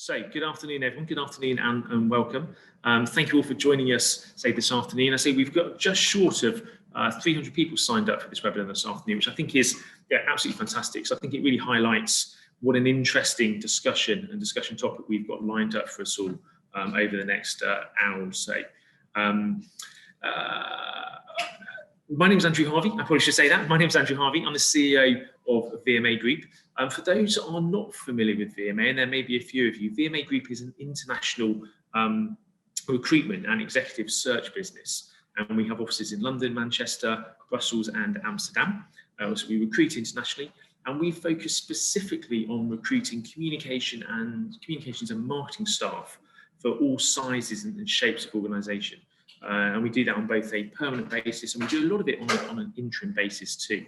So, good afternoon, everyone. Good afternoon and welcome. Thank you all for joining us, this afternoon. I say we've got just short of 300 people signed up for this webinar this afternoon, which I think is absolutely fantastic. So I think it really highlights what an interesting discussion topic we've got lined up for us all over the next hour or so. My name is Andrew Harvey. I probably should say that. My name is Andrew Harvey. I'm the CEO of VMAGROUP. For those that are not familiar with VMA, and there may be a few of you, VMAGROUP is an international recruitment and executive search business. And we have offices in London, Manchester, Brussels, and Amsterdam. So we recruit internationally, and we focus specifically on recruiting communications and marketing staff for all sizes and shapes of organisation. And we do that on both a permanent basis, and we do a lot of it on an interim basis too.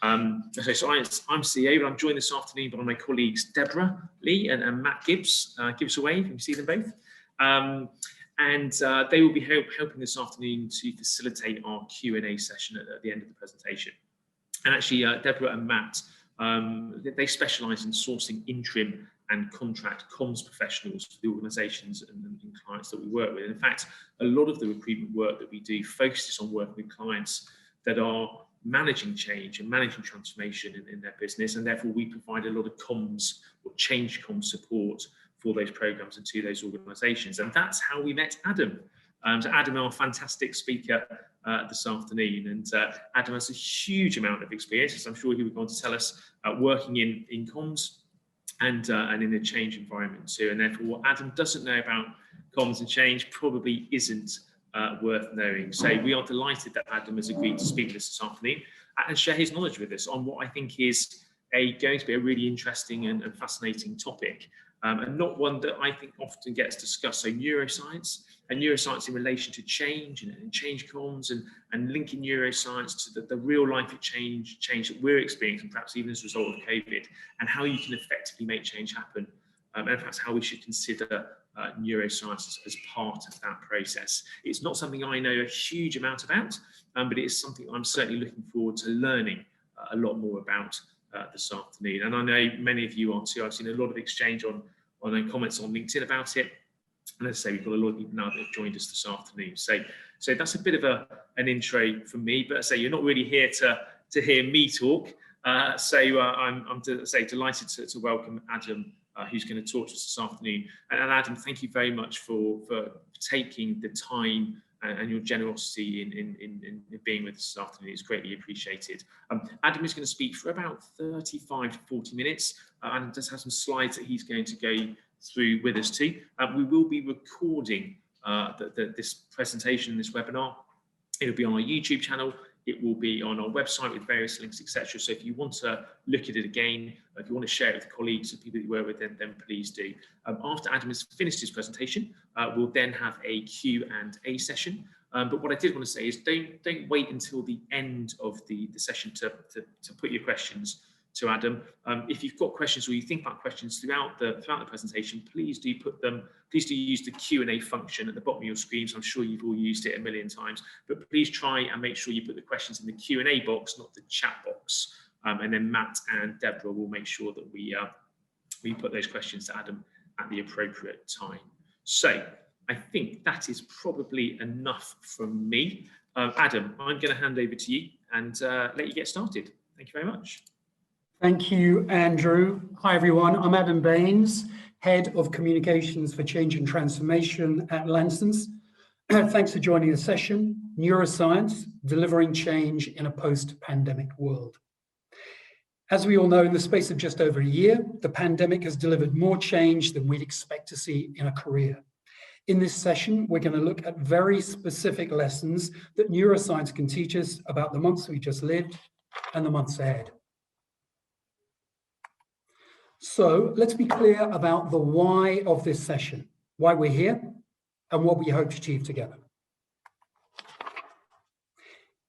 So I'm CEO, but I'm joined this afternoon by my colleagues Deborah Lee and Matt Gibbs. Give us a wave, you can see them both. And they will be helping this afternoon to facilitate our Q&A session at the end of the presentation. And actually, Deborah and Matt, they specialise in sourcing interim and contract comms professionals for the organisations and clients that we work with. In fact, a lot of the recruitment work that we do focuses on working with clients that are managing change and managing transformation in their business, and therefore we provide a lot of comms or change comms support for those programs and to those organisations. And that's how we met Adam. So Adam, our fantastic speaker this afternoon, and Adam has a huge amount of experience, as I'm sure he was going to tell us, working in comms and in a change environment too. And therefore what Adam doesn't know about comms and change probably isn't worth knowing. So we are delighted that Adam has agreed to speak with us this afternoon and share his knowledge with us on what I think is going to be a really interesting and fascinating topic. And not one that I think often gets discussed. So neuroscience in relation to change and change comms, and linking neuroscience to the real life change that we're experiencing, perhaps even as a result of COVID, and how you can effectively make change happen, and perhaps how we should consider neuroscience as part of that process. It's not something I know a huge amount about, but it is something I'm certainly looking forward to learning a lot more about this afternoon. And I know many of you are too. I've seen a lot of exchange on comments on LinkedIn about it. And as I say, we've got a lot of people now that have joined us this afternoon. So that's a bit of an intro from me, but as I say, you're not really here to hear me talk. I'm delighted to welcome Adam, who's going to talk to us this afternoon. And Adam, thank you very much for taking the time and your generosity in being with us this afternoon. It's greatly appreciated. Adam is going to speak for about 35 to 40 minutes and does have some slides that he's going to go through with us too. We will be recording this presentation, this webinar. It'll be on our YouTube channel. It will be on our website with various links, etc. So if you want to look at it again, if you want to share it with colleagues and people that you work with, then please do. After Adam has finished his presentation, we'll then have a Q&A session. But what I did want to say is don't wait until the end of the session to put your questions to Adam. If you've got questions or you think about questions throughout the presentation, please do use the Q&A function at the bottom of your screens. I'm sure you've all used it a million times, but please try and make sure you put the questions in the Q&A box, not the chat box. And then Matt and Deborah will make sure that we put those questions to Adam at the appropriate time. So I think that is probably enough from me. Adam, I'm going to hand over to you and let you get started. Thank you very much. Thank you, Andrew. Hi, everyone. I'm Adam Baines, Head of Communications for Change and Transformation at Lansons. Thanks for joining the session, Neuroscience, Delivering Change in a Post-Pandemic World. As we all know, in the space of just over a year, the pandemic has delivered more change than we'd expect to see in a career. In this session, we're going to look at very specific lessons that neuroscience can teach us about the months we just lived and the months ahead. So let's be clear about the why of this session, why we're here, and what we hope to achieve together.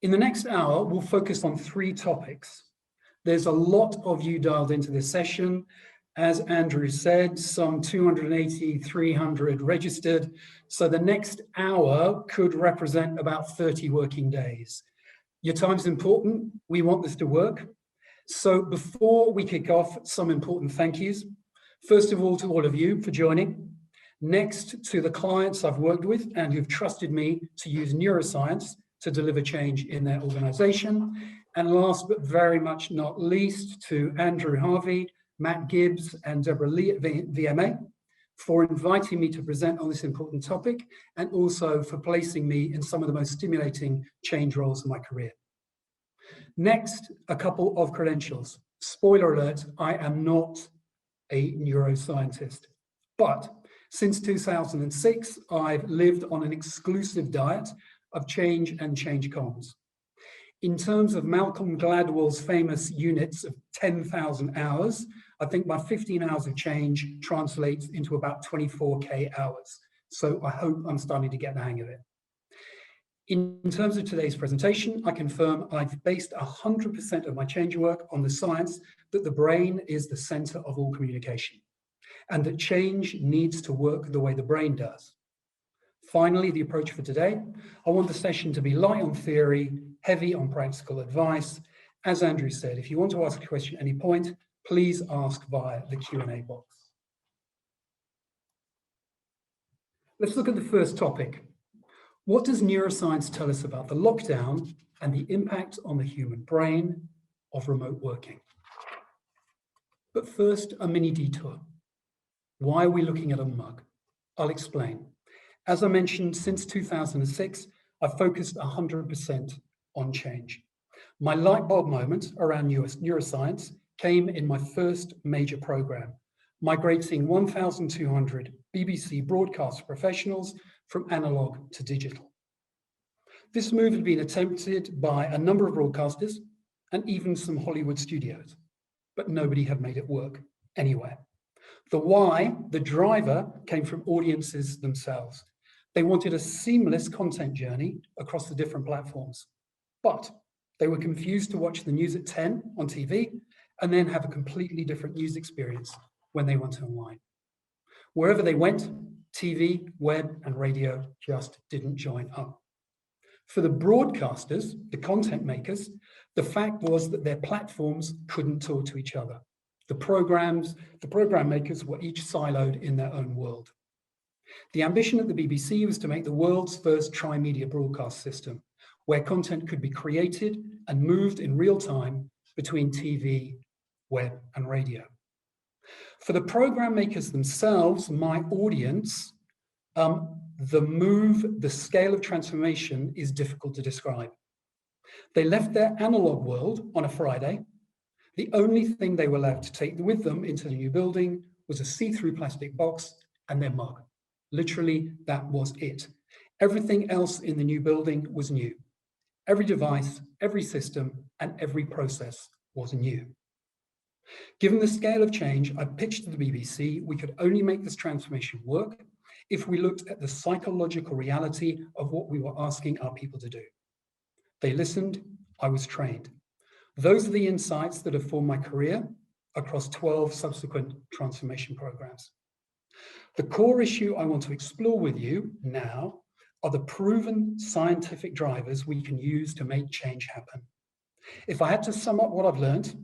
In the next hour, we'll focus on 3 topics. There's a lot of you dialed into this session. As Andrew said, some 280, 300 registered. So the next hour could represent about 30 working days. Your time's important. We want this to work. So before we kick off, some important thank yous. First of all, to all of you for joining. Next, to the clients I've worked with and who've trusted me to use neuroscience to deliver change in their organization. And last but very much not least, to Andrew Harvey, Matt Gibbs, and Deborah Lee at VMA for inviting me to present on this important topic, and also for placing me in some of the most stimulating change roles in my career. Next, a couple of credentials. Spoiler alert, I am not a neuroscientist, but since 2006, I've lived on an exclusive diet of change and change comms. In terms of Malcolm Gladwell's famous units of 10,000 hours, I think my 15 hours of change translates into about 24K hours. So I hope I'm starting to get the hang of it. In terms of today's presentation, I confirm I've based 100% of my change work on the science that the brain is the center of all communication, and that change needs to work the way the brain does. Finally, the approach for today, I want the session to be light on theory, heavy on practical advice. As Andrew said, if you want to ask a question at any point, please ask via the Q&A box. Let's look at the first topic. What does neuroscience tell us about the lockdown and the impact on the human brain of remote working? But first, a mini detour. Why are we looking at a mug? I'll explain. As I mentioned, since 2006, I've focused 100% on change. My light bulb moment around neuroscience came in my first major program, migrating 1,200 BBC broadcast professionals from analog to digital. This move had been attempted by a number of broadcasters and even some Hollywood studios, but nobody had made it work anywhere. The why, the driver, came from audiences themselves. They wanted a seamless content journey across the different platforms, but they were confused to watch the news at 10 on TV and then have a completely different news experience when they went online. Wherever they went, TV, web, and radio just didn't join up. For the broadcasters, the content makers, the fact was that their platforms couldn't talk to each other. The program makers were each siloed in their own world. The ambition at the BBC was to make the world's first tri-media broadcast system, where content could be created and moved in real time between TV, web, and radio. For the program makers themselves, my audience, the scale of transformation is difficult to describe. They left their analog world on a Friday. The only thing they were allowed to take with them into the new building was a see-through plastic box and their mug. Literally, that was it. Everything else in the new building was new. Every device, every system, and every process was new. Given the scale of change, I pitched to the BBC we could only make this transformation work if we looked at the psychological reality of what we were asking our people to do. They listened, I was trained. Those are the insights that have formed my career across 12 subsequent transformation programs. The core issue I want to explore with you now are the proven scientific drivers we can use to make change happen. If I had to sum up what I've learned,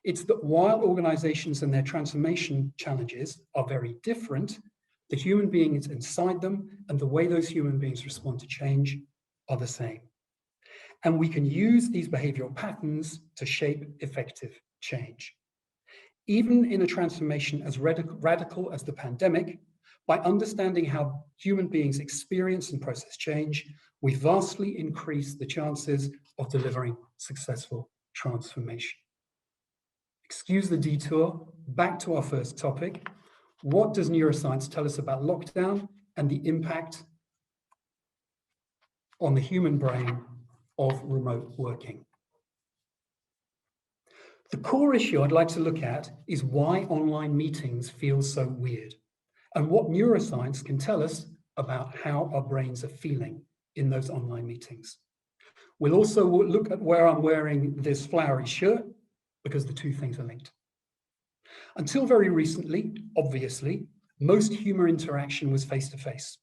it's that while organizations and their transformation challenges are very different, the human beings inside them and the way those human beings respond to change are the same. And we can use these behavioral patterns to shape effective change. Even in a transformation as radical as the pandemic, by understanding how human beings experience and process change, we vastly increase the chances of delivering successful transformation. Excuse the detour, back to our first topic. What does neuroscience tell us about lockdown and the impact on the human brain of remote working? The core issue I'd like to look at is why online meetings feel so weird, and what neuroscience can tell us about how our brains are feeling in those online meetings. We'll also look at where I'm wearing this flowery shirt, because the two things are linked. Until very recently, obviously, most human interaction was face-to-face.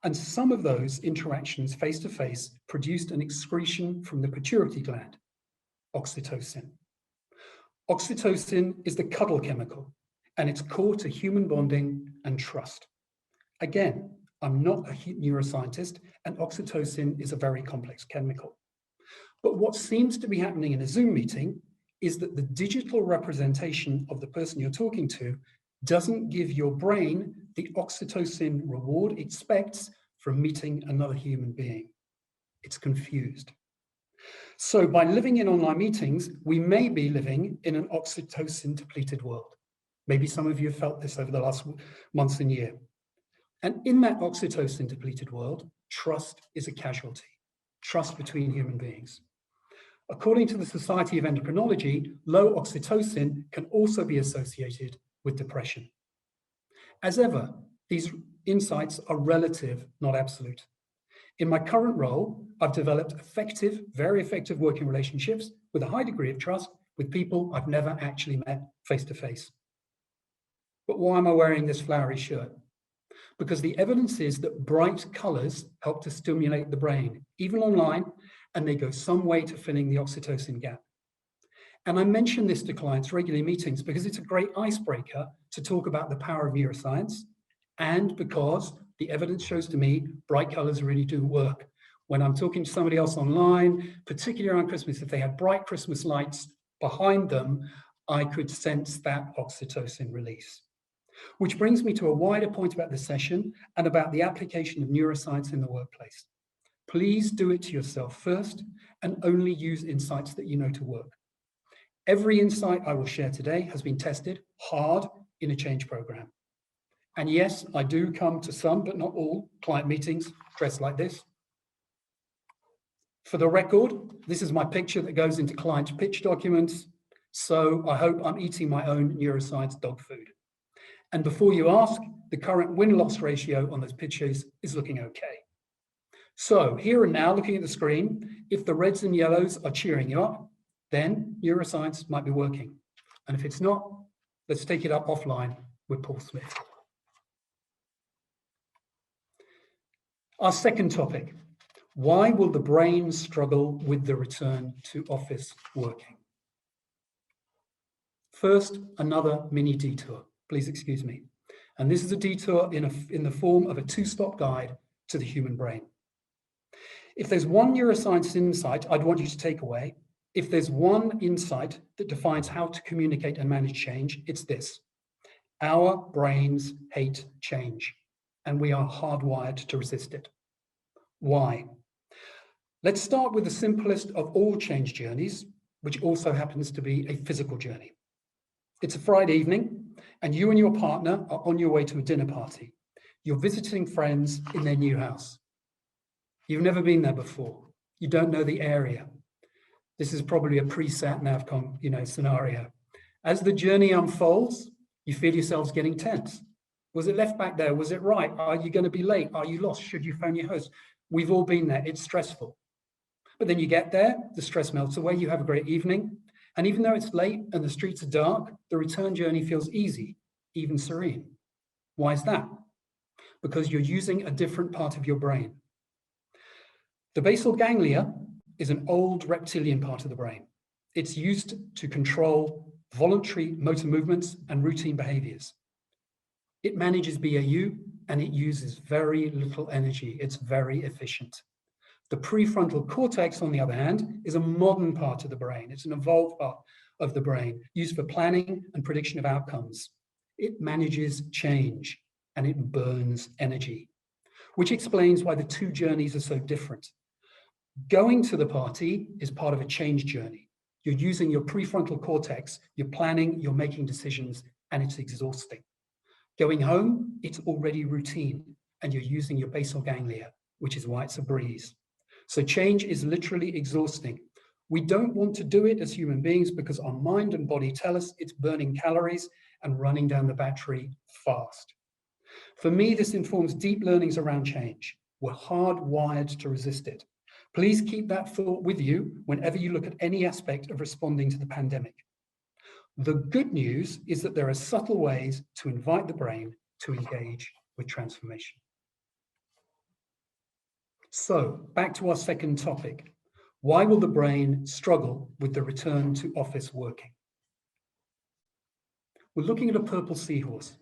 And some of those interactions face-to-face produced an excretion from the pituitary gland, oxytocin. Oxytocin is the cuddle chemical, and it's core to human bonding and trust. Again, I'm not a neuroscientist, and oxytocin is a very complex chemical. But what seems to be happening in a Zoom meeting is that the digital representation of the person you're talking to doesn't give your brain the oxytocin reward it expects from meeting another human being. It's confused. So by living in online meetings, we may be living in an oxytocin depleted world. Maybe some of you have felt this over the last months and year. And in that oxytocin depleted world, trust is a casualty, trust between human beings. According to the Society of Endocrinology, low oxytocin can also be associated with depression. As ever, these insights are relative, not absolute. In my current role, I've developed effective, very effective working relationships with a high degree of trust with people I've never actually met face to face. But why am I wearing this flowery shirt? Because the evidence is that bright colors help to stimulate the brain, even online, and they go some way to filling the oxytocin gap. And I mention this to clients regularly in meetings because it's a great icebreaker to talk about the power of neuroscience, and because the evidence shows to me bright colors really do work. When I'm talking to somebody else online, particularly around Christmas, if they had bright Christmas lights behind them, I could sense that oxytocin release. Which brings me to a wider point about this session and about the application of neuroscience in the workplace. Please do it to yourself first and only use insights that you know to work. Every insight I will share today has been tested hard in a change program. And yes, I do come to some, but not all, client meetings dressed like this. For the record, this is my picture that goes into client pitch documents. So I hope I'm eating my own neuroscience dog food. And before you ask, the current win-loss ratio on those pitches is looking okay. So here and now, looking at the screen, if the reds and yellows are cheering you up, then neuroscience might be working. And if it's not, let's take it up offline with Paul Smith. Our second topic, why will the brain struggle with the return to office working? First, another mini detour. Please excuse me. And this is a detour in the form of a two-stop guide to the human brain. If there's one neuroscience insight I'd want you to take away, if there's one insight that defines how to communicate and manage change, it's this. Our brains hate change, and we are hardwired to resist it. Why? Let's start with the simplest of all change journeys, which also happens to be a physical journey. It's a Friday evening, and you and your partner are on your way to a dinner party. You're visiting friends in their new house. You've never been there before. You don't know the area. This is probably a pre-sat nav scenario. As the journey unfolds, you feel yourselves getting tense. Was it left back there? Was it right? Are you going to be late? Are you lost? Should you phone your host? We've all been there. It's stressful. But then you get there, the stress melts away, you have a great evening. And even though it's late and the streets are dark, the return journey feels easy, even serene. Why is that? Because you're using a different part of your brain. The basal ganglia is an old reptilian part of the brain. It's used to control voluntary motor movements and routine behaviors. It manages BAU and it uses very little energy. It's very efficient. The prefrontal cortex, on the other hand, is a modern part of the brain. It's an evolved part of the brain used for planning and prediction of outcomes. It manages change and it burns energy, which explains why the two journeys are so different. Going to the party is part of a change journey. You're using your prefrontal cortex, you're planning, you're making decisions, and it's exhausting. Going home, it's already routine, and you're using your basal ganglia, which is why it's a breeze. So change is literally exhausting. We don't want to do it as human beings because our mind and body tell us it's burning calories and running down the battery fast. For me, this informs deep learnings around change. We're hardwired to resist it. Please keep that thought with you whenever you look at any aspect of responding to the pandemic. The good news is that there are subtle ways to invite the brain to engage with transformation. So, back to our second topic. Why will the brain struggle with the return to office working? We're looking at a purple seahorse.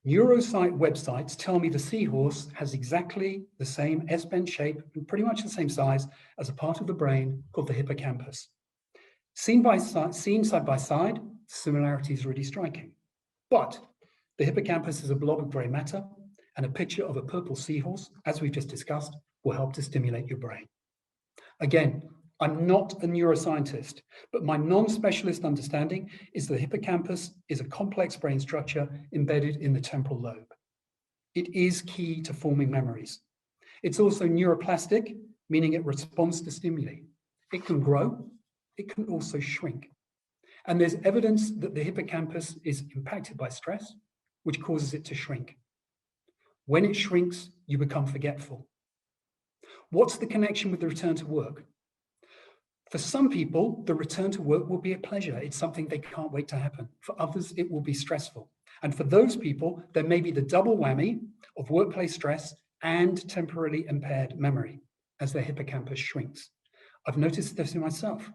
Neuroscience websites tell me the seahorse has exactly the same S-bend shape and pretty much the same size as a part of the brain called the hippocampus. Seen side by side, the similarity is really striking. But the hippocampus is a blob of grey matter, and a picture of a purple seahorse, as we've just discussed, will help to stimulate your brain. Again, I'm not a neuroscientist, but my non-specialist understanding is the hippocampus is a complex brain structure embedded in the temporal lobe. It is key to forming memories. It's also neuroplastic, meaning it responds to stimuli. It can grow, it can also shrink. And there's evidence that the hippocampus is impacted by stress, which causes it to shrink. When it shrinks, you become forgetful. What's the connection with the return to work? For some people, the return to work will be a pleasure. It's something they can't wait to happen. For others, it will be stressful. And for those people, there may be the double whammy of workplace stress and temporarily impaired memory as their hippocampus shrinks. I've noticed this in myself.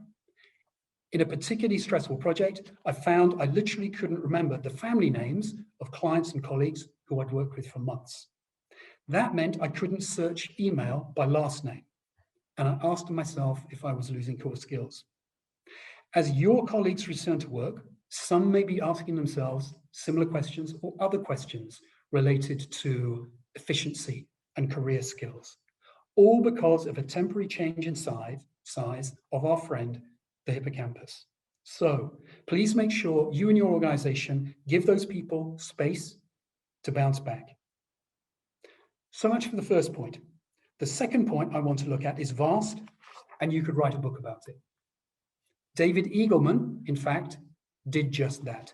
In a particularly stressful project, I found I literally couldn't remember the family names of clients and colleagues who I'd worked with for months. That meant I couldn't search email by last name. And I asked myself if I was losing core skills. As your colleagues return to work, some may be asking themselves similar questions or other questions related to efficiency and career skills, all because of a temporary change in size of our friend, the hippocampus. So please make sure you and your organization give those people space to bounce back. So much for the first point. The second point I want to look at is vast, and you could write a book about it. David Eagleman, in fact, did just that.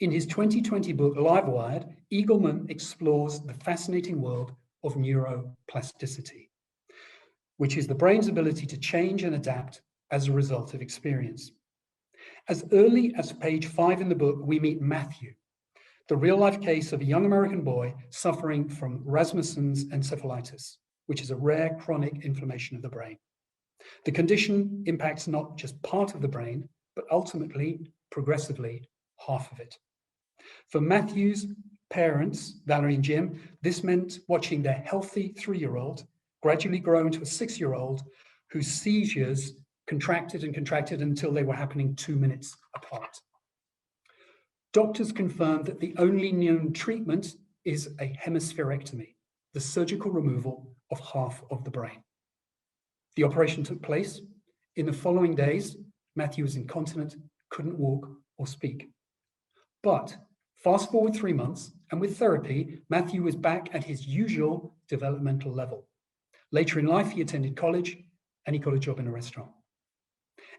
In his 2020 book, Livewired, Eagleman explores the fascinating world of neuroplasticity, which is the brain's ability to change and adapt as a result of experience. As early as page 5 in the book, we meet Matthew, the real-life case of a young American boy suffering from Rasmussen's encephalitis, which is a rare chronic inflammation of the brain. The condition impacts not just part of the brain, but ultimately, progressively, half of it. For Matthew's parents, Valerie and Jim, this meant watching their healthy 3-year-old gradually grow into a 6-year-old whose seizures contracted and contracted until they were happening 2 minutes apart. Doctors confirmed that the only known treatment is a hemispherectomy, the surgical removal of half of the brain. The operation took place. In the following days, Matthew was incontinent, couldn't walk or speak. But fast forward 3 months, and with therapy, Matthew was back at his usual developmental level. Later in life, he attended college and he got a job in a restaurant.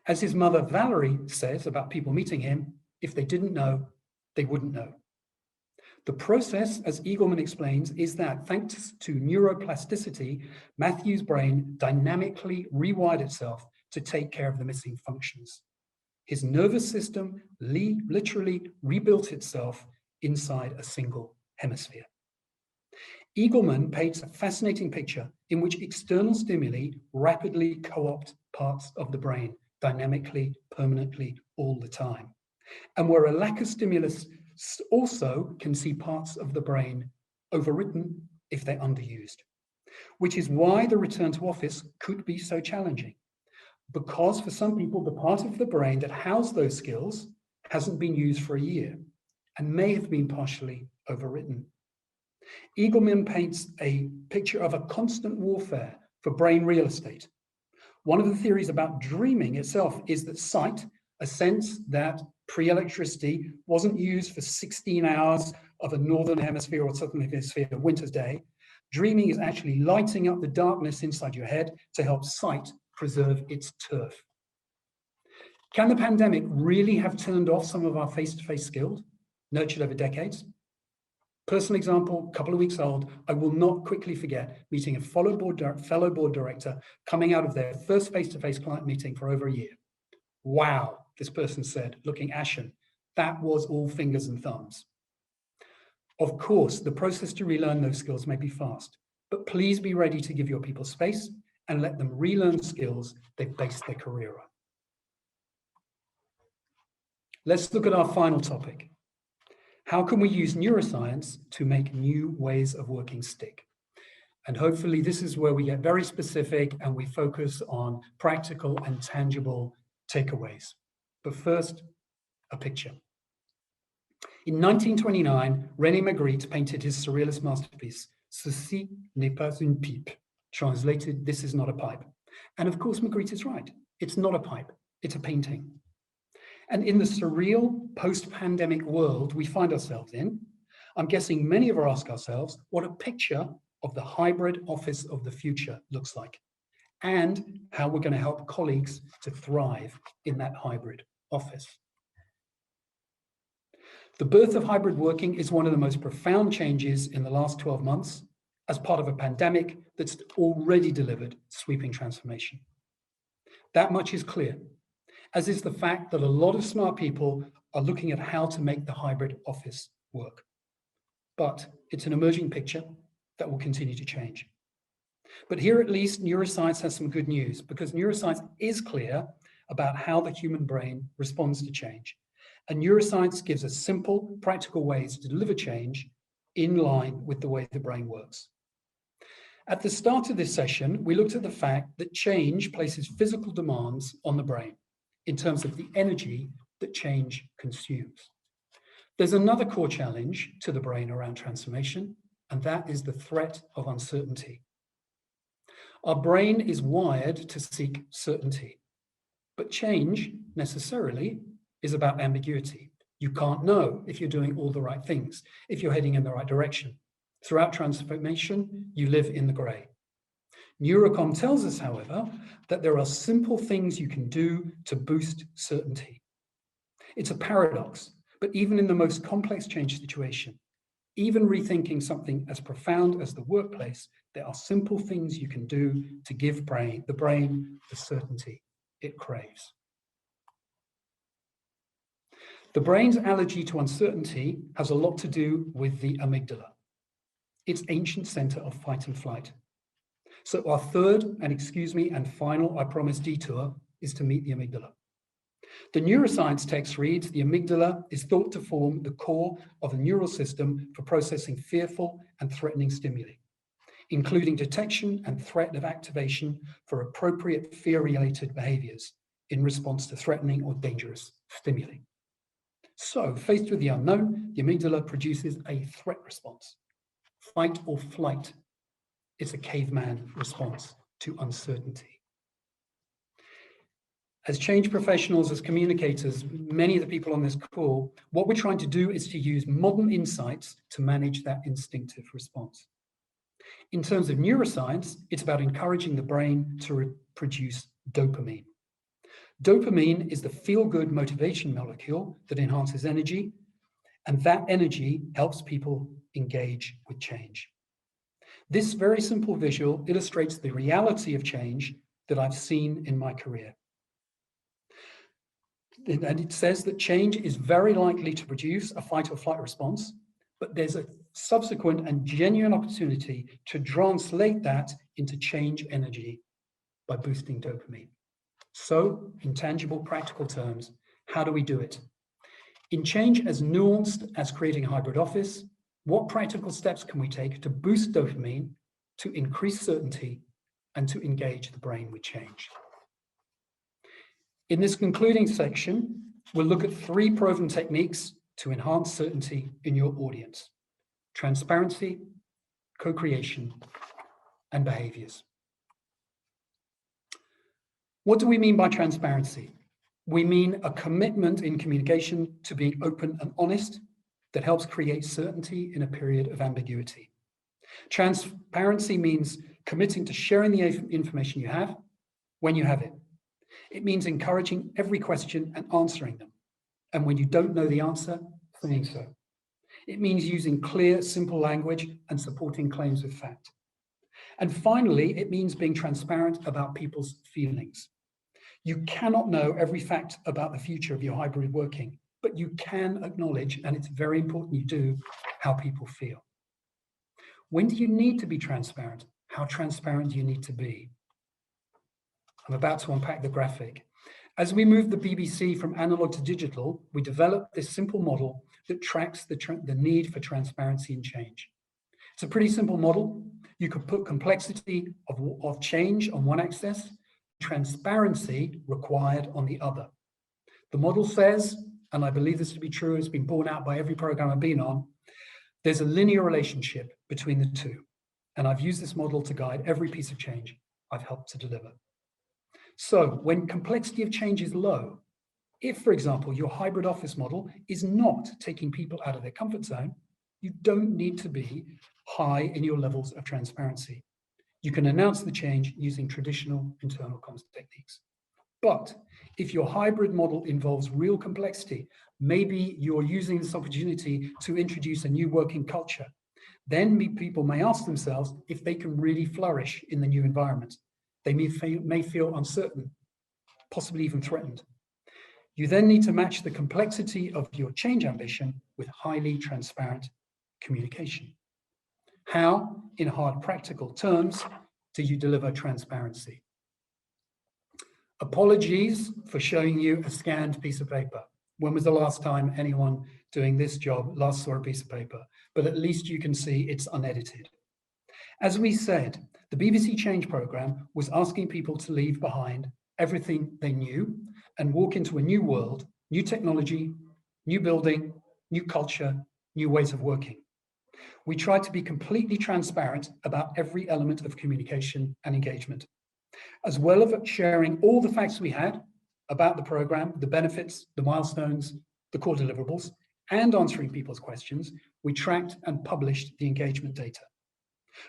As his mother, Valerie, says about people meeting him, if they didn't know, they wouldn't know. The process, as Eagleman explains, is that thanks to neuroplasticity, Matthew's brain dynamically rewired itself to take care of the missing functions. His nervous system literally rebuilt itself inside a single hemisphere. Eagleman paints a fascinating picture in which external stimuli rapidly co-opt parts of the brain, dynamically, permanently, all the time. And where a lack of stimulus also can see parts of the brain overwritten if they're underused, which is why the return to office could be so challenging. Because for some people, the part of the brain that housed those skills hasn't been used for a year and may have been partially overwritten. Eagleman paints a picture of a constant warfare for brain real estate. One of the theories about dreaming itself is that sight, a sense that pre-electricity wasn't used for 16 hours of a northern hemisphere or southern hemisphere winter's day. Dreaming is actually lighting up the darkness inside your head to help sight preserve its turf. Can the pandemic really have turned off some of our face-to-face skills, nurtured over decades? Personal example, a couple of weeks old, I will not quickly forget meeting a fellow board director coming out of their first face-to-face client meeting for over a year. Wow, this person said, looking ashen. That was all fingers and thumbs. Of course, the process to relearn those skills may be fast, but please be ready to give your people space and let them relearn skills they've based their career on. Let's look at our final topic. How can we use neuroscience to make new ways of working stick? And hopefully this is where we get very specific and we focus on practical and tangible takeaways. But first, a picture. In 1929, René Magritte painted his surrealist masterpiece, Ceci n'est pas une pipe. Translated, this is not a pipe. And of course, Magritte is right. It's not a pipe, it's a painting. And in the surreal post-pandemic world we find ourselves in, I'm guessing many of us ask ourselves what a picture of the hybrid office of the future looks like, and how we're going to help colleagues to thrive in that hybrid office. The birth of hybrid working is one of the most profound changes in the last 12 months as part of a pandemic that's already delivered sweeping transformation. That much is clear, as is the fact that a lot of smart people are looking at how to make the hybrid office work. But it's an emerging picture that will continue to change. But here at least, neuroscience has some good news, because neuroscience is clear about how the human brain responds to change. And neuroscience gives us simple, practical ways to deliver change in line with the way the brain works. At the start of this session, we looked at the fact that change places physical demands on the brain in terms of the energy that change consumes. There's another core challenge to the brain around transformation, and that is the threat of uncertainty. Our brain is wired to seek certainty, but change necessarily is about ambiguity. You can't know if you're doing all the right things, if you're heading in the right direction. Throughout transformation, you live in the gray. Neurocom tells us, however, that there are simple things you can do to boost certainty. It's a paradox, but even in the most complex change situation, even rethinking something as profound as the workplace, there are simple things you can do to give the brain the certainty it craves. The brain's allergy to uncertainty has a lot to do with the amygdala, its ancient center of fight and flight. So our third, and final, I promise, detour is to meet the amygdala. The neuroscience text reads, the amygdala is thought to form the core of a neural system for processing fearful and threatening stimuli, including detection and threat of activation for appropriate fear-related behaviors in response to threatening or dangerous stimuli. So, faced with the unknown, the amygdala produces a threat response. Fight or flight. It's a caveman response to uncertainty. As change professionals, as communicators, many of the people on this call, what we're trying to do is to use modern insights to manage that instinctive response. In terms of neuroscience, it's about encouraging the brain to produce dopamine. Dopamine is the feel-good motivation molecule that enhances energy, and that energy helps people engage with change. This very simple visual illustrates the reality of change that I've seen in my career. And it says that change is very likely to produce a fight or flight response, but there's a subsequent and genuine opportunity to translate that into change energy by boosting dopamine. So, in tangible, practical terms, how do we do it? In change as nuanced as creating a hybrid office, what practical steps can we take to boost dopamine, to increase certainty, and to engage the brain with change? In this concluding section, we'll look at 3 proven techniques to enhance certainty in your audience: transparency, co-creation, and behaviors. What do we mean by transparency? We mean a commitment in communication to being open and honest that helps create certainty in a period of ambiguity. Transparency means committing to sharing the information you have when you have it. It means encouraging every question and answering them. And when you don't know the answer, saying so. It means using clear, simple language and supporting claims with fact. And finally, it means being transparent about people's feelings. You cannot know every fact about the future of your hybrid working, but you can acknowledge, and it's very important you do, how people feel. When do you need to be transparent? How transparent do you need to be? I'm about to unpack the graphic. As we moved the BBC from analog to digital, we developed this simple model that tracks the need for transparency and change. It's a pretty simple model. You could put complexity of change on one axis, transparency required on the other. The model says, and I believe this to be true, it's been borne out by every program I've been on, there's a linear relationship between the two. And I've used this model to guide every piece of change I've helped to deliver. So when complexity of change is low, if, for example, your hybrid office model is not taking people out of their comfort zone, you don't need to be high in your levels of transparency. You can announce the change using traditional internal comms techniques. But if your hybrid model involves real complexity, maybe you're using this opportunity to introduce a new working culture, then people may ask themselves if they can really flourish in the new environment. They may feel uncertain, possibly even threatened. You then need to match the complexity of your change ambition with highly transparent communication. How, in hard practical terms, do you deliver transparency? Apologies for showing you a scanned piece of paper. When was the last time anyone doing this job last saw a piece of paper? But at least you can see it's unedited. As we said, the BBC Change Programme was asking people to leave behind everything they knew and walk into a new world, new technology, new building, new culture, new ways of working. We tried to be completely transparent about every element of communication and engagement, as well as sharing all the facts we had about the programme, the benefits, the milestones, the core deliverables, and answering people's questions. We tracked and published the engagement data.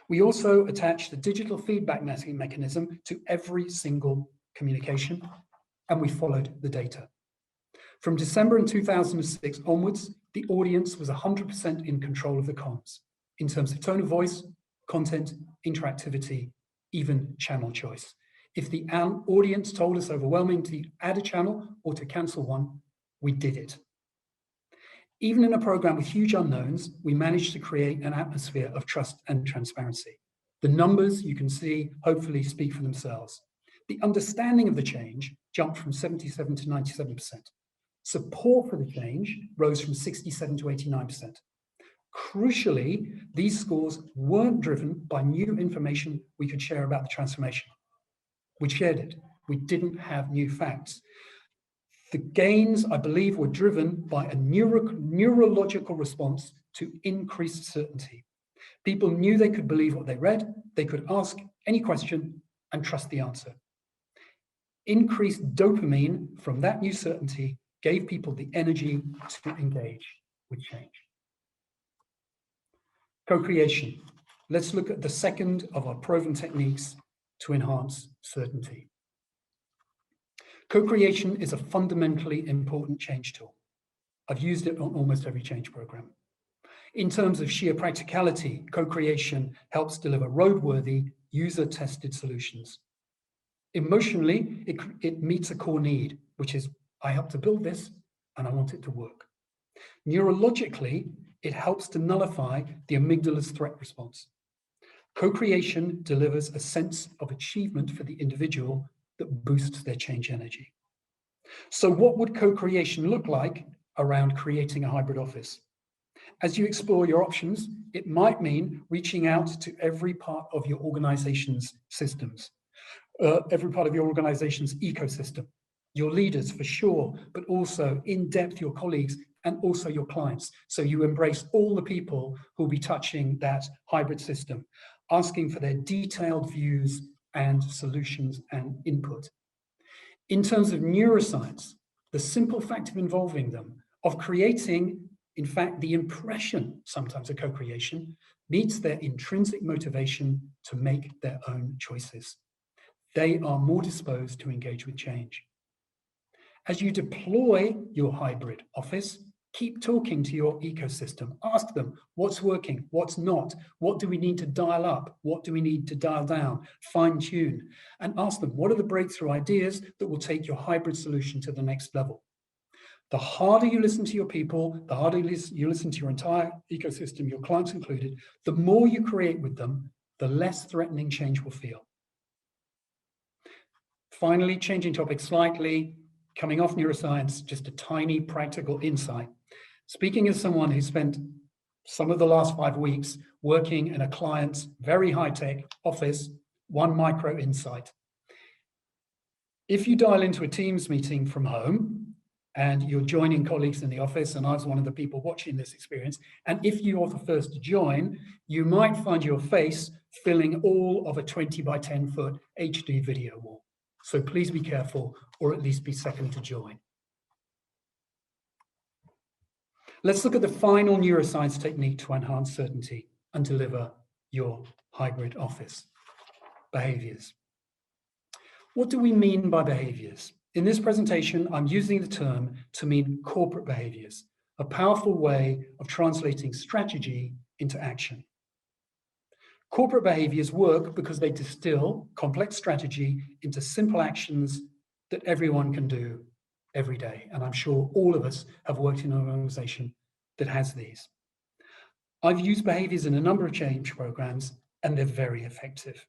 We also attached a digital feedback mechanism to every single communication, and we followed the data. From December in 2006 onwards, the audience was 100% in control of the comms in terms of tone of voice, content, interactivity, even channel choice. If the audience told us overwhelmingly to add a channel or to cancel one, we did it. Even in a program with huge unknowns, we managed to create an atmosphere of trust and transparency. The numbers you can see hopefully speak for themselves. The understanding of the change jumped from 77 to 97%. Support for the change rose from 67 to 89%. Crucially, these scores weren't driven by new information we could share about the transformation. We shared it. We didn't have new facts. The gains, I believe, were driven by a neurological response to increased certainty. People knew they could believe what they read, they could ask any question and trust the answer. Increased dopamine from that new certainty gave people the energy to engage with change. Co-creation. Let's look at the second of our proven techniques to enhance certainty. Co-creation is a fundamentally important change tool. I've used it on almost every change program. In terms of sheer practicality, co-creation helps deliver roadworthy, user-tested solutions. Emotionally, it meets a core need, which is, I helped to build this and I want it to work. Neurologically, it helps to nullify the amygdala's threat response. Co-creation delivers a sense of achievement for the individual that boosts their change energy. So what would co-creation look like around creating a hybrid office? As you explore your options, it might mean reaching out to every part of your organization's systems, every part of your organization's ecosystem, your leaders for sure, but also in depth your colleagues and also your clients. So you embrace all the people who will be touching that hybrid system, asking for their detailed views and solutions and input. In terms of neuroscience, the simple fact of involving them, of creating, in fact, the impression sometimes of co-creation, meets their intrinsic motivation to make their own choices. They are more disposed to engage with change. As you deploy your hybrid office, keep talking to your ecosystem. Ask them what's working, what's not, what do we need to dial up, what do we need to dial down, fine tune, and ask them what are the breakthrough ideas that will take your hybrid solution to the next level. The harder you listen to your people, the harder you listen to your entire ecosystem, your clients included, the more you create with them, the less threatening change will feel. Finally, changing topic slightly, coming off neuroscience, just a tiny practical insight. Speaking as someone who spent some of the last 5 weeks working in a client's very high-tech office, one micro insight. If you dial into a Teams meeting from home and you're joining colleagues in the office, and I was one of the people watching this experience, and if you're the first to join, you might find your face filling all of a 20 by 10 foot HD video wall. So please be careful, or at least be second to join. Let's look at the final neuroscience technique to enhance certainty and deliver your hybrid office. Behaviors. What do we mean by behaviors? In this presentation, I'm using the term to mean corporate behaviors, a powerful way of translating strategy into action. Corporate behaviors work because they distill complex strategy into simple actions that everyone can do every day. And I'm sure all of us have worked in an organization that has these. I've used behaviors in a number of change programs, and they're very effective.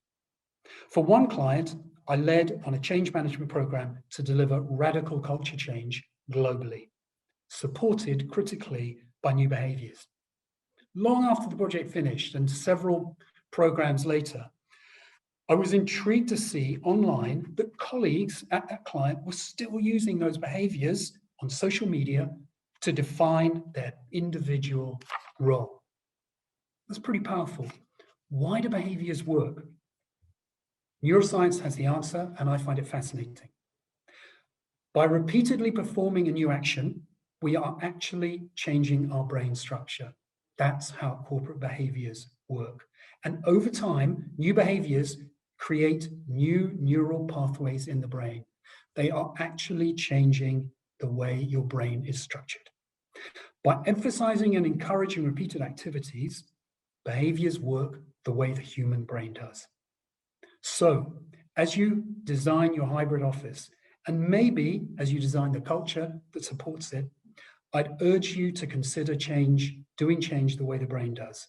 For one client, I led on a change management program to deliver radical culture change globally, supported critically by new behaviors. Long after the project finished and several programs later, I was intrigued to see online that colleagues at that client were still using those behaviors on social media to define their individual role. That's pretty powerful. Why do behaviors work? Neuroscience has the answer, and I find it fascinating. By repeatedly performing a new action, we are actually changing our brain structure. That's how corporate behaviors work. And over time, new behaviors create new neural pathways in the brain. They are actually changing the way your brain is structured. By emphasizing and encouraging repeated activities, behaviors work the way the human brain does. So, as you design your hybrid office, and maybe as you design the culture that supports it, I'd urge you to consider doing change the way the brain does,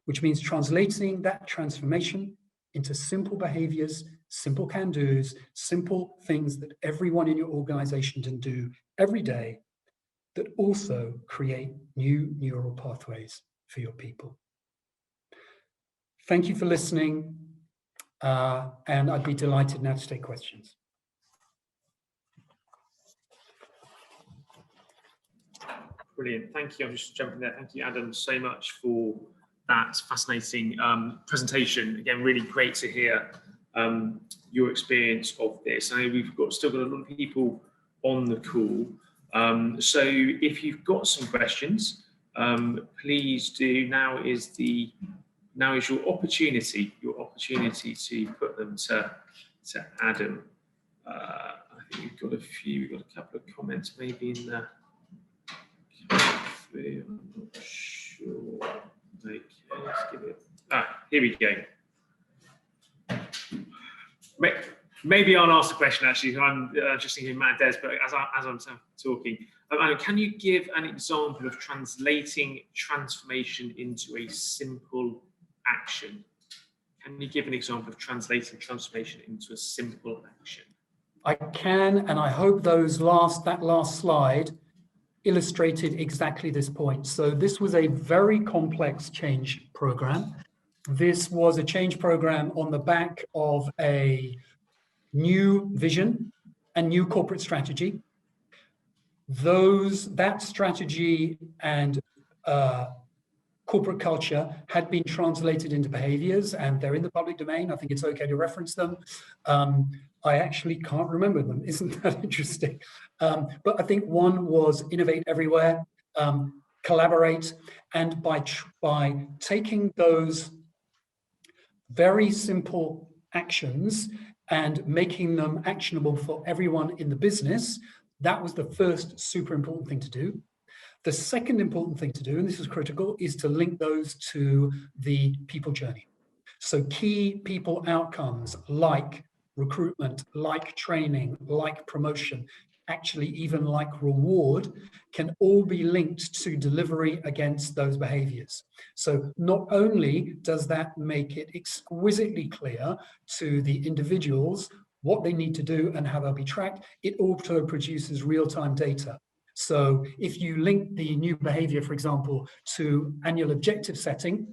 which means translating that transformation into simple behaviors, simple can-dos, simple things that everyone in your organization can do every day that also create new neural pathways for your people. Thank you for listening, and I'd be delighted now to take questions. Brilliant, thank you. I'm just jumping there. Thank you, Adam, so much for that fascinating presentation. Again, really great to hear your experience of this. I know we've still got a lot of people on the call. So if you've got some questions, please do. Now is your opportunity to put them to Adam. I think we've got a couple of comments maybe in there. I'm not sure. Okay, let's give it. Here we go. Maybe I'll ask the question actually. I'm just thinking Matt Des, but as I'm talking, can you give an example of translating transformation into a simple action? Can you give an example of translating transformation into a simple action? I can, and I hope that last slide illustrated exactly this point. So this was a very complex change program. This was a change program on the back of a new vision and new corporate strategy. That strategy and corporate culture had been translated into behaviors, and they're in the public domain. I think it's okay to reference them. I actually can't remember them. Isn't that interesting? But I think one was innovate everywhere, collaborate, and by taking those very simple actions and making them actionable for everyone in the business, that was the first super important thing to do. The second important thing to do, and this is critical, is to link those to the people journey. So key people outcomes like recruitment, like training, like promotion, actually even like reward, can all be linked to delivery against those behaviors. So not only does that make it exquisitely clear to the individuals what they need to do and how they'll be tracked. It also produces real-time data. So if you link the new behavior, for example, to annual objective setting,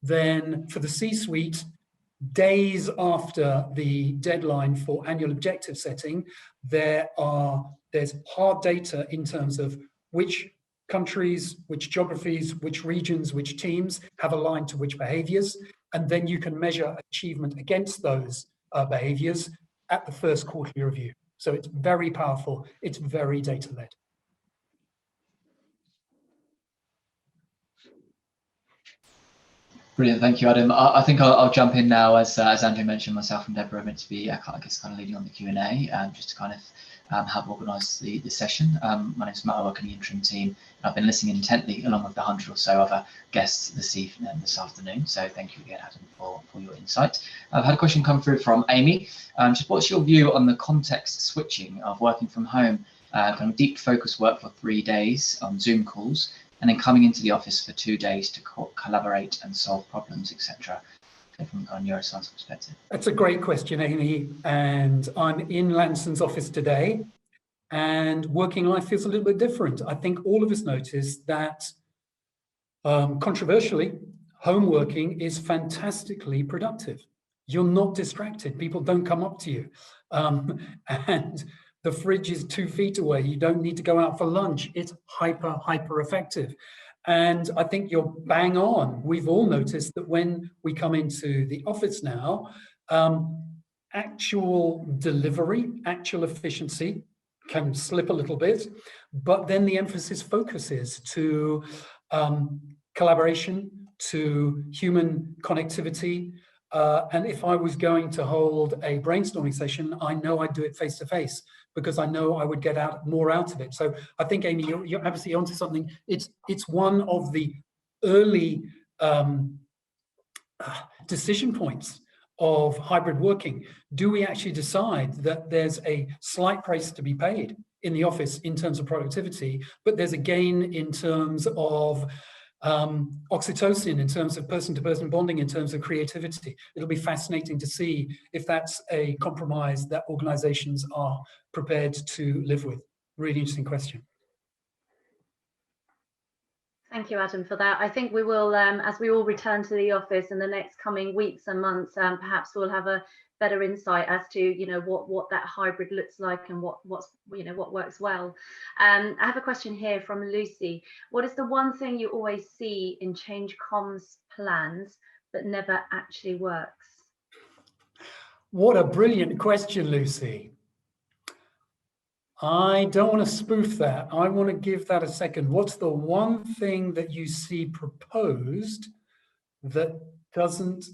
then for the C-suite, days after the deadline for annual objective setting, there's hard data in terms of which countries, which geographies, which regions, which teams have aligned to which behaviors, and then you can measure achievement against those behaviors at the first quarterly review. So it's very powerful, it's very data-led. Brilliant, thank you, Adam. I think I'll jump in now, as Andrew mentioned, myself and Deborah are meant to be, I guess, kind of leading on the Q&A, just to kind of help organise the session. My name's Matt, I work in the Interim team, and I've been listening intently along with the 100 or so other guests this afternoon. So thank you again, Adam, for your insight. I've had a question come through from Amy. Just what's your view on the context switching of working from home, kind of deep focus work for 3 days on Zoom calls, and then coming into the office for 2 days to collaborate and solve problems, etc. From a neuroscience perspective? That's a great question, Amy. And I'm in Lansons' office today, and working life feels a little bit different. I think all of us notice that, controversially, home working is fantastically productive. You're not distracted. People don't come up to you. And the fridge is 2 feet away. You don't need to go out for lunch. It's hyper effective. And I think you're bang on. We've all noticed that when we come into the office now, actual delivery, actual efficiency can slip a little bit, but then the emphasis focuses to collaboration, to human connectivity. And if I was going to hold a brainstorming session, I know I'd do it face to face, because I know I would get more out of it. So I think, Amy, you're absolutely onto something. It's one of the early decision points of hybrid working. Do we actually decide that there's a slight price to be paid in the office in terms of productivity, but there's a gain in terms of oxytocin, in terms of person-to-person bonding, in terms of creativity? It'll be fascinating to see if that's a compromise that organizations are prepared to live with. Really interesting question. Thank you, Adam, for that. I think we will, as we all return to the office in the next coming weeks and months, perhaps we'll have a better insight as to what that hybrid looks like and what works well. I have a question here from Lucy. What is the one thing you always see in change comms plans but never actually works? What a brilliant question, Lucy. I don't want to spoof that. I want to give that a second. What's the one thing that you see proposed that doesn't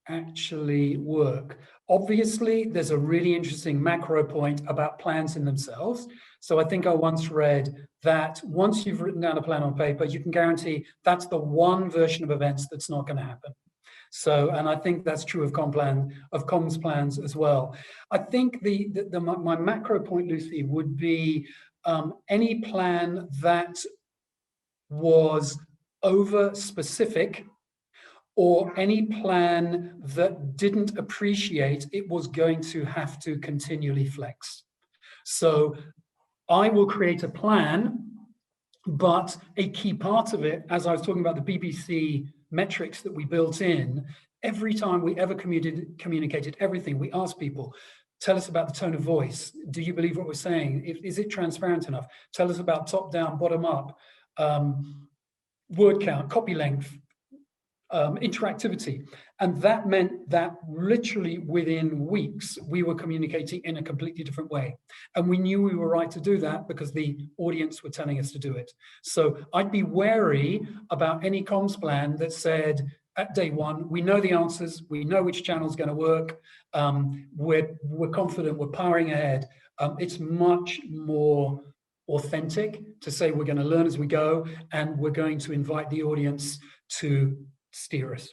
actually work? Obviously, there's a really interesting macro point about plans in themselves. So I think I once read that once you've written down a plan on paper, you can guarantee that's the one version of events that's not going to happen. So, and I think that's true of comms plans as well. I think my macro point, Lucy, would be any plan that was over specific, or any plan that didn't appreciate it was going to have to continually flex. So I will create a plan, but a key part of it, as I was talking about the BBC metrics that we built in, every time we ever communicated everything, we asked people, tell us about the tone of voice. Do you believe what we're saying? Is it transparent enough? Tell us about top down, bottom up, word count, copy length, interactivity. And that meant that literally within weeks, we were communicating in a completely different way. And we knew we were right to do that because the audience were telling us to do it. So I'd be wary about any comms plan that said at day one, we know the answers, we know which channel's going to work, we're confident, we're powering ahead. It's much more authentic to say we're going to learn as we go, and we're going to invite the audience to steer us.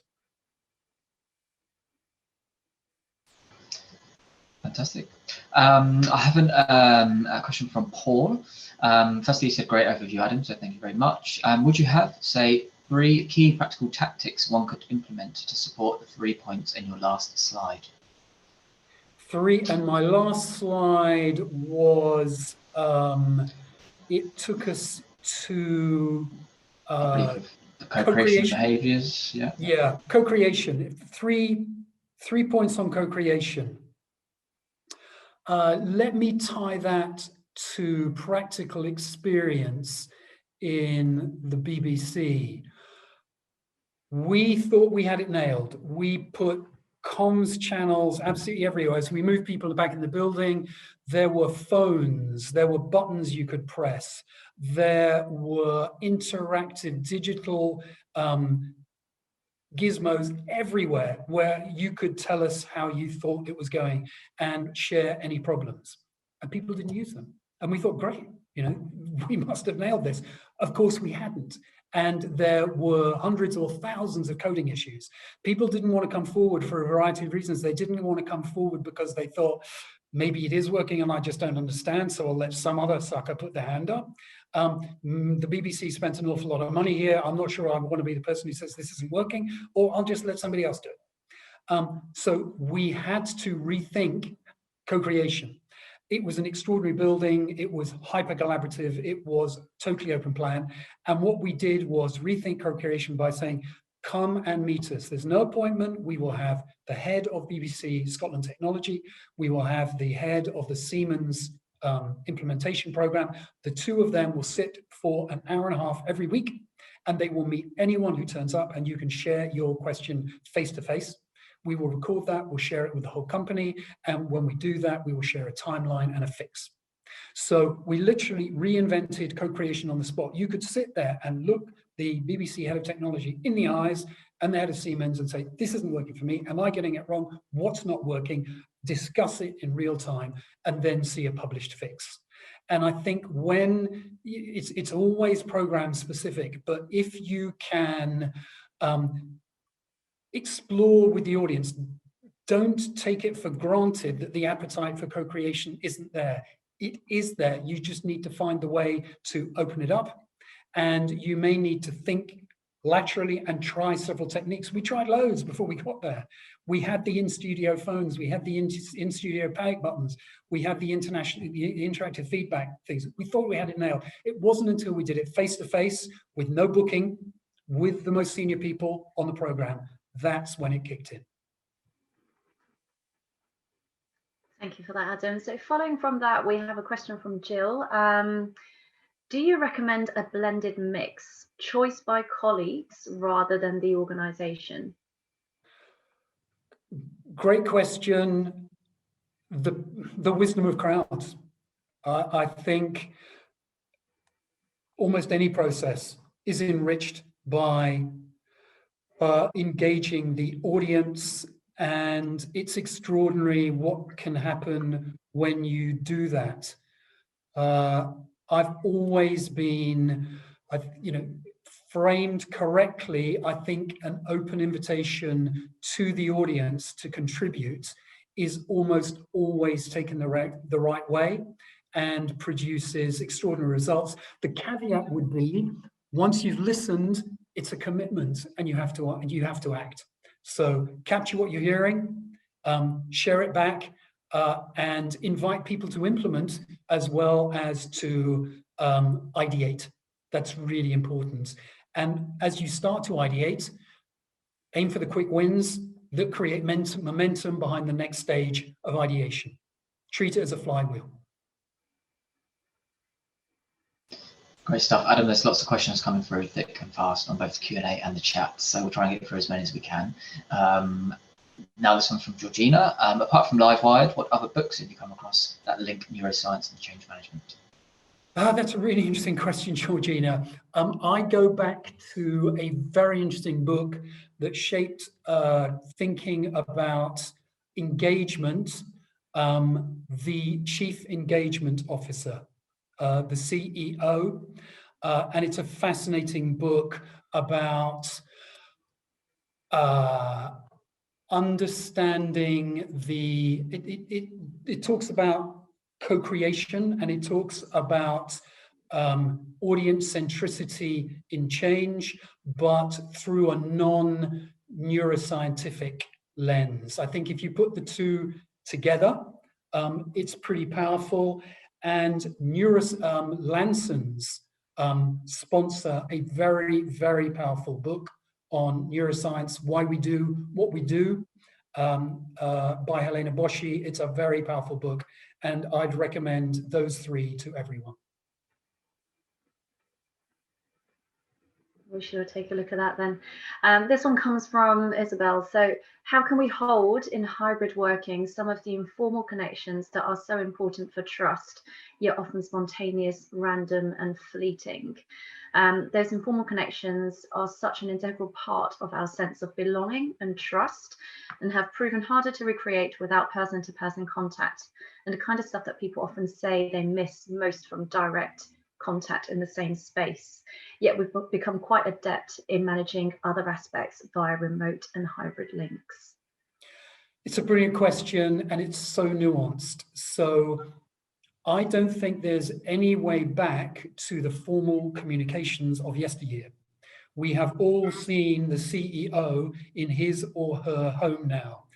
Fantastic. I have a question from Paul. Firstly, you said great overview, Adam, so thank you very much. Would you have, say, 3 key practical tactics one could implement to support the 3 points in your last slide? And my last slide was, it took us to I believe the co-creation behaviors. Yeah, co-creation. Three points on co-creation. Let me tie that to practical experience in the BBC. We thought we had it nailed. We put comms channels absolutely everywhere. So we moved people back in the building. There were phones, there were buttons you could press. There were interactive digital gizmos everywhere where you could tell us how you thought it was going and share any problems. And people didn't use them. And we thought, great, you know, we must have nailed this. Of course we hadn't. And there were hundreds or thousands of coding issues. People didn't want to come forward for a variety of reasons. They didn't want to come forward because they thought, maybe it is working and I just don't understand, so I'll let some other sucker put their hand up. The BBC spent an awful lot of money here. I'm not sure I want to be the person who says this isn't working, or I'll just let somebody else do it. So we had to rethink co-creation. It was an extraordinary building. It was hyper collaborative. It was totally open plan. And what we did was rethink co-creation by saying, come and meet us. There's no appointment. We will have the head of BBC Scotland Technology. We will have the head of the Siemens implementation program. The two of them will sit for an hour and a half every week, and they will meet anyone who turns up, and you can share your question face to face. We will record that, we'll share it with the whole company, and when we do that, we will share a timeline and a fix. So we literally reinvented co-creation on the spot. You could sit there and look the BBC head of technology in the eyes and the head of Siemens and say, this isn't working for me. Am I getting it wrong? What's not working? Discuss it in real time and then see a published fix. And I think when it's always program specific, but if you can explore with the audience, don't take it for granted that the appetite for co-creation isn't there. It is there. You just need to find the way to open it up. And you may need to think laterally and try several techniques. We tried loads before we got there. We had the in-studio phones, we had the in-studio panic buttons, we had the interactive feedback things. We thought we had it nailed. It wasn't until we did it face-to-face with no booking, with the most senior people on the program, that's when it kicked in. Thank you for that, Adam. So following from that, we have a question from Jill. Do you recommend a blended mix, choice by colleagues rather than the organisation? Great question. The wisdom of crowds. I think almost any process is enriched by engaging the audience, and it's extraordinary what can happen when you do that. I've always been, framed correctly, I think an open invitation to the audience to contribute is almost always taken the right way and produces extraordinary results. The caveat would be, once you've listened, it's a commitment and you have to act. So capture what you're hearing, share it back, and invite people to implement as well as to ideate. That's really important. And as you start to ideate, aim for the quick wins that create momentum behind the next stage of ideation. Treat it as a flywheel. Great stuff. Adam, there's lots of questions coming through thick and fast on both the Q&A and the chat, so we'll try and get through as many as we can. Now this one's from Georgina. Apart from Livewired, what other books have you come across that link neuroscience and change management? That's a really interesting question, Georgina. I go back to a very interesting book that shaped thinking about engagement, the Chief Engagement Officer, the CEO, and it's a fascinating book about understanding it talks about co-creation, and it talks about audience centricity in change, but through a non-neuroscientific lens. I think if you put the two together. It's pretty powerful. And Lansons sponsor a very, very powerful book on neuroscience, why we do what we do, by Helena Boschi. It's a very powerful book, and I'd recommend those three to everyone. We should take a look at that then. This one comes from Isabel. So how can we hold in hybrid working some of the informal connections that are so important for trust, yet often spontaneous, random and fleeting? Those informal connections are such an integral part of our sense of belonging and trust, and have proven harder to recreate without person-to-person contact, and the kind of stuff that people often say they miss most from direct contact in the same space. Yet we've become quite adept in managing other aspects via remote and hybrid links. It's a brilliant question, and it's so nuanced. So I don't think there's any way back to the formal communications of yesteryear. We have all seen the CEO in his or her home now.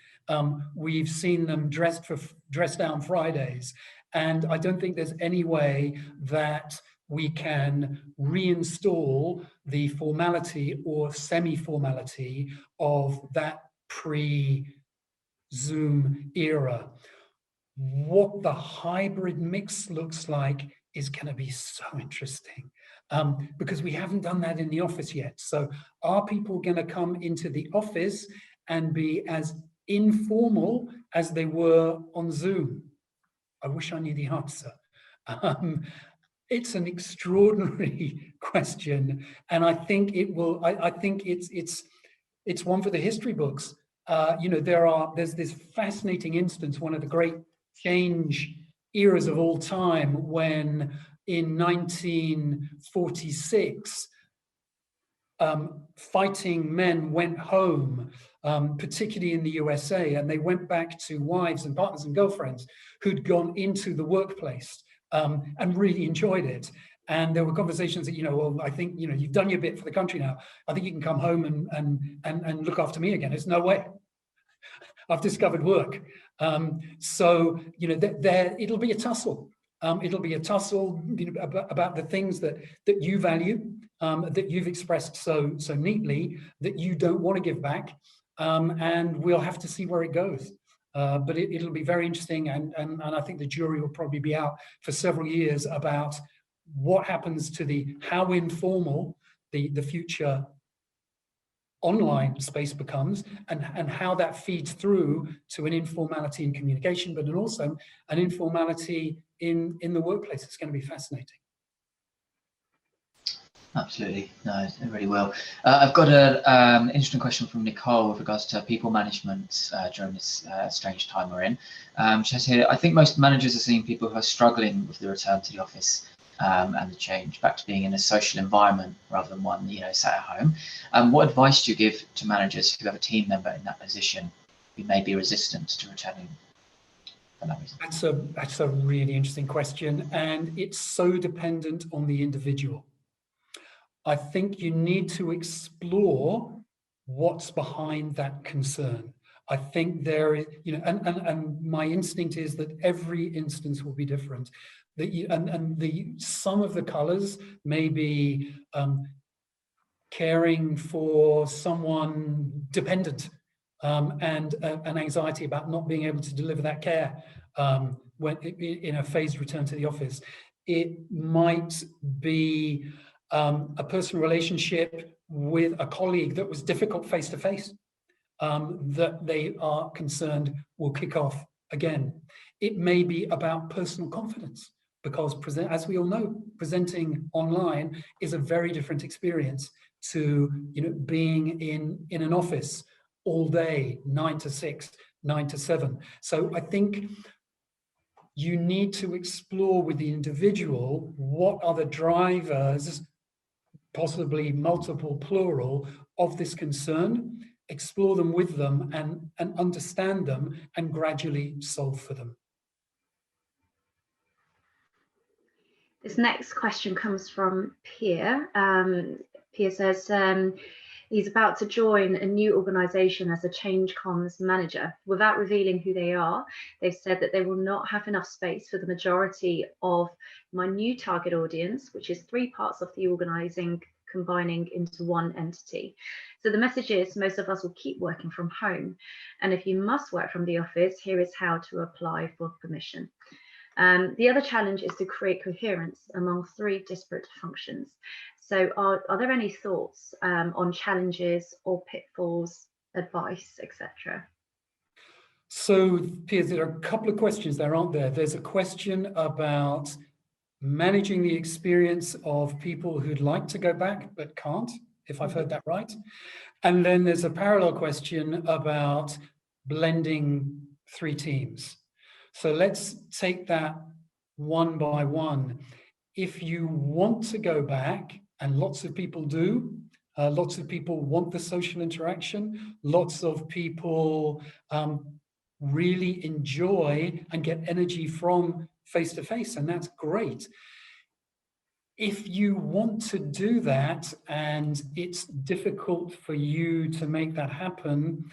We've seen them dressed down Fridays, and I don't think there's any way that we can reinstall the formality or semi-formality of that pre-Zoom era. What the hybrid mix looks like is going to be so interesting, because we haven't done that in the office yet. So are people going to come into the office and be as informal as they were on Zoom? I wish I knew the answer. It's an extraordinary question, and I think it will. I think it's one for the history books. You know, there's this fascinating instance, one of the great change eras of all time, when in 1946, fighting men went home, particularly in the USA, and they went back to wives and partners and girlfriends who'd gone into the workplace. And really enjoyed it. And there were conversations that, you know, well, I think, you know, you've done your bit for the country now. I think you can come home and look after me again. There's no way. I've discovered work. So, you know, it'll be a tussle. It'll be a tussle, you know, about the things that you value, that you've expressed so neatly, that you don't want to give back. And we'll have to see where it goes. But it'll be very interesting, and I think the jury will probably be out for several years about what happens to how informal the future online space becomes, and how that feeds through to an informality in communication, but also an informality in the workplace. It's going to be fascinating. Absolutely, no, it really will. I've got an interesting question from Nicole with regards to people management during this strange time we're in. She says here, I think most managers are seeing people who are struggling with the return to the office and the change back to being in a social environment rather than one, you know, sat at home. What advice do you give to managers who have a team member in that position who may be resistant to returning for that reason? That's a really interesting question, and it's so dependent on the individual. I think you need to explore what's behind that concern. I think there is, you know, and my instinct is that every instance will be different. Some of the colors may be caring for someone dependent, and an anxiety about not being able to deliver that care when in a phased return to the office. It might be a personal relationship with a colleague that was difficult face to face, that they are concerned will kick off again. It may be about personal confidence, because as we all know, presenting online is a very different experience to, you know, being in an office all day, 9 to 6, 9 to 7. So I think you need to explore with the individual what are the drivers, possibly multiple, plural, of this concern, explore them with them and understand them, and gradually solve for them. This next question comes from Pierre. Pierre says, He's about to join a new organisation as a change comms manager. Without revealing who they are, they've said that they will not have enough space for the majority of my new target audience, which is 3 parts of the organising combining into one entity. So the message is most of us will keep working from home. And if you must work from the office, here is how to apply for permission. The other challenge is to create coherence among 3 disparate functions. So are there any thoughts on challenges or pitfalls, advice, etc.? So, Pierre, there are a couple of questions there, aren't there? There's a question about managing the experience of people who'd like to go back but can't, if I've heard that right. And then there's a parallel question about blending 3 teams. So let's take that one by one. If you want to go back, and lots of people do, lots of people want the social interaction, lots of people really enjoy and get energy from face-to-face, and that's great. If you want to do that and it's difficult for you to make that happen,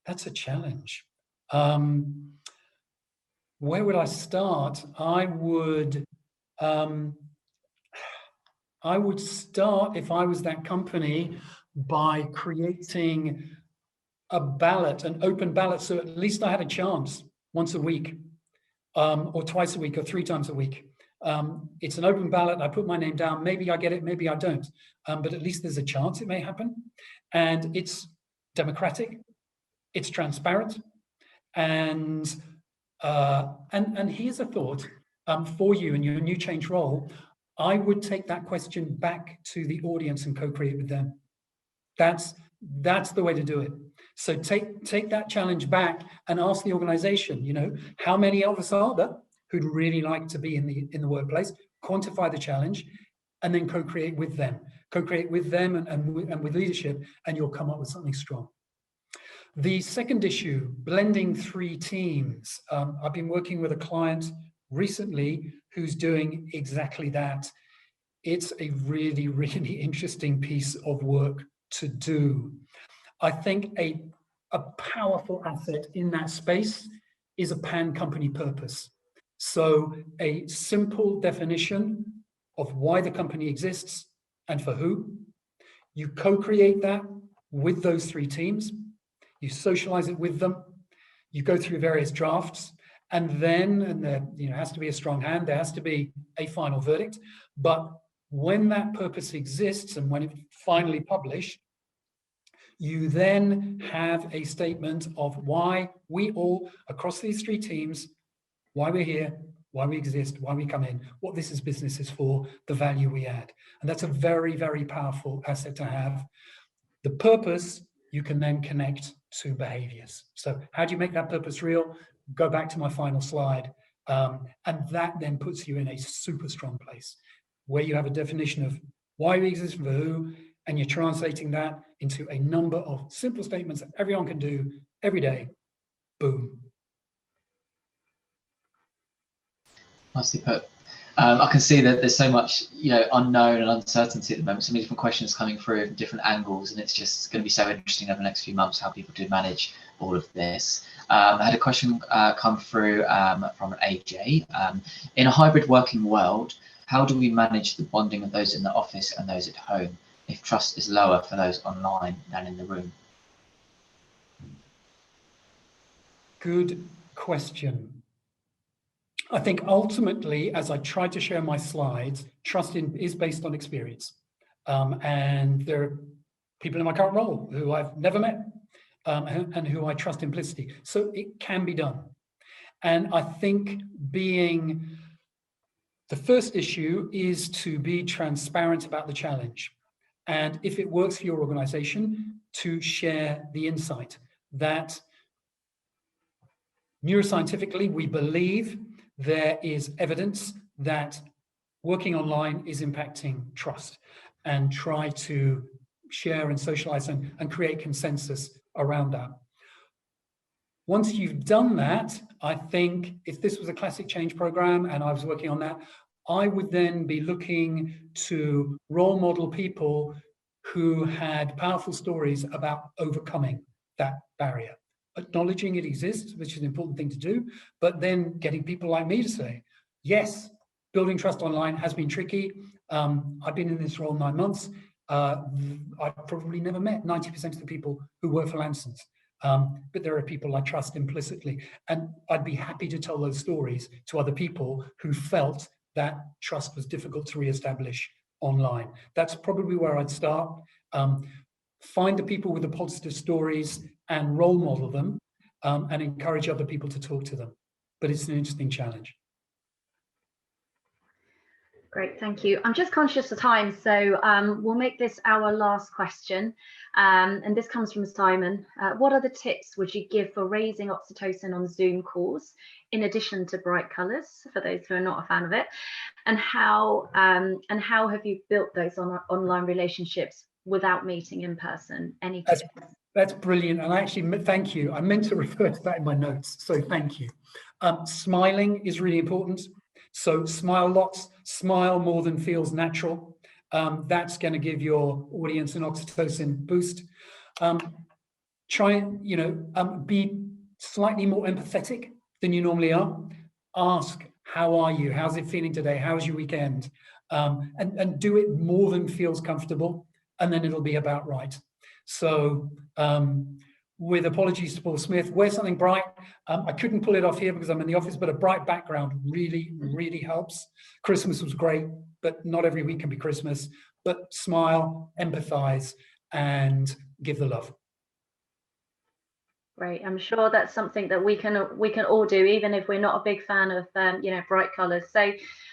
that's a challenge. Where would I start? I would start, if I was that company, by creating a ballot, an open ballot, so at least I had a chance once a week, or twice a week, or 3 times a week. It's an open ballot. I put my name down. Maybe I get it, maybe I don't. But at least there's a chance it may happen. And it's democratic, it's transparent, and here's a thought for you in your new change role. I would take that question back to the audience and co-create with them. That's the way to do it. So take that challenge back and ask the organization, you know, how many of us are there who'd really like to be in the workplace, quantify the challenge, and then co-create with them. Co-create with them and with leadership, and you'll come up with something strong. The second issue, blending 3 teams. I've been working with a client recently who's doing exactly that. It's a really, really interesting piece of work to do. I think a powerful asset in that space is a pan-company purpose. So a simple definition of why the company exists and for who. You co-create that with those 3 teams. You socialize it with them. You go through various drafts, and then there has to be a strong hand. There has to be a final verdict. But when that purpose exists and when it's finally published, you then have a statement of why we all, across these 3 teams, why we're here, why we exist, why we come in, what this business is for, the value we add. And that's a very, very powerful asset to have. The purpose, you can then connect to behaviors. So how do you make that purpose real? Go back to my final slide. And that then puts you in a super strong place where you have a definition of why we exist and for who, and you're translating that into a number of simple statements that everyone can do every day. Boom. Nicely put. I can see that there's so much, unknown and uncertainty at the moment. So many different questions coming through from different angles, and it's just going to be so interesting over the next few months how people do manage all of this. I had a question come through from an AJ. In a hybrid working world, how do we manage the bonding of those in the office and those at home if trust is lower for those online than in the room? Good question. I think ultimately, as I tried to share in my slides, trust is based on experience. And there are people in my current role who I've never met and who I trust implicitly. So it can be done. And I think the first issue is to be transparent about the challenge. And if it works for your organization, to share the insight that neuroscientifically, we believe there is evidence that working online is impacting trust, and try to share and socialize and create consensus around that. Once you've done that, I think if this was a classic change program and I was working on that, I would then be looking to role model people who had powerful stories about overcoming that barrier, acknowledging it exists, which is an important thing to do, but then getting people like me to say, yes, building trust online has been tricky. I've been in this role 9 months. I've probably never met 90% of the people who work for Lansons. But there are people I trust implicitly. And I'd be happy to tell those stories to other people who felt that trust was difficult to reestablish online. That's probably where I'd start. Find the people with the positive stories and role model them, and encourage other people to talk to them. But it's an interesting challenge. Great, thank you. I'm just conscious of time, so we'll make this our last question. And this comes from Simon. What other tips would you give for raising oxytocin on Zoom calls, in addition to bright colours, for those who are not a fan of it? And how have you built those online relationships without meeting in person? Any tips? That's brilliant. And actually, thank you. I meant to refer to that in my notes, so thank you. Smiling is really important. So smile lots, smile more than feels natural. That's going to give your audience an oxytocin boost. Try and be slightly more empathetic than you normally are. Ask, how are you? How's it feeling today? How's your weekend? And do it more than feels comfortable, and then it'll be about right. So with apologies to Paul Smith, wear something bright. I couldn't pull it off here because I'm in the office, but a bright background really, really helps. Christmas was great, but not every week can be Christmas. But smile, empathize, and give the love. Great. I'm sure that's something that we can all do, even if we're not a big fan of bright colours. So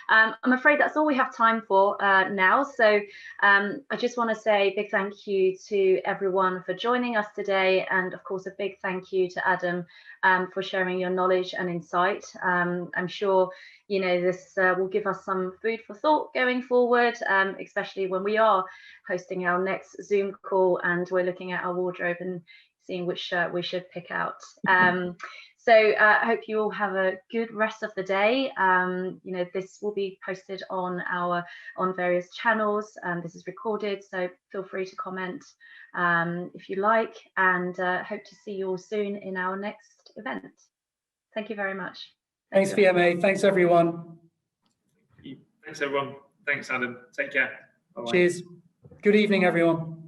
I'm afraid that's all we have time for now. So I just want to say a big thank you to everyone for joining us today, and of course a big thank you to Adam for sharing your knowledge and insight. I'm sure this will give us some food for thought going forward, especially when we are hosting our next Zoom call and we're looking at our wardrobe and seeing which shirt we should pick out. So I hope you all have a good rest of the day. This will be posted on various channels. This is recorded, so feel free to comment if you like, and hope to see you all soon in our next event. Thank you very much. Thanks, VMA. Thanks, everyone. Thanks, everyone. Thanks, Adam. Take care. Bye-bye. Cheers. Good evening, everyone.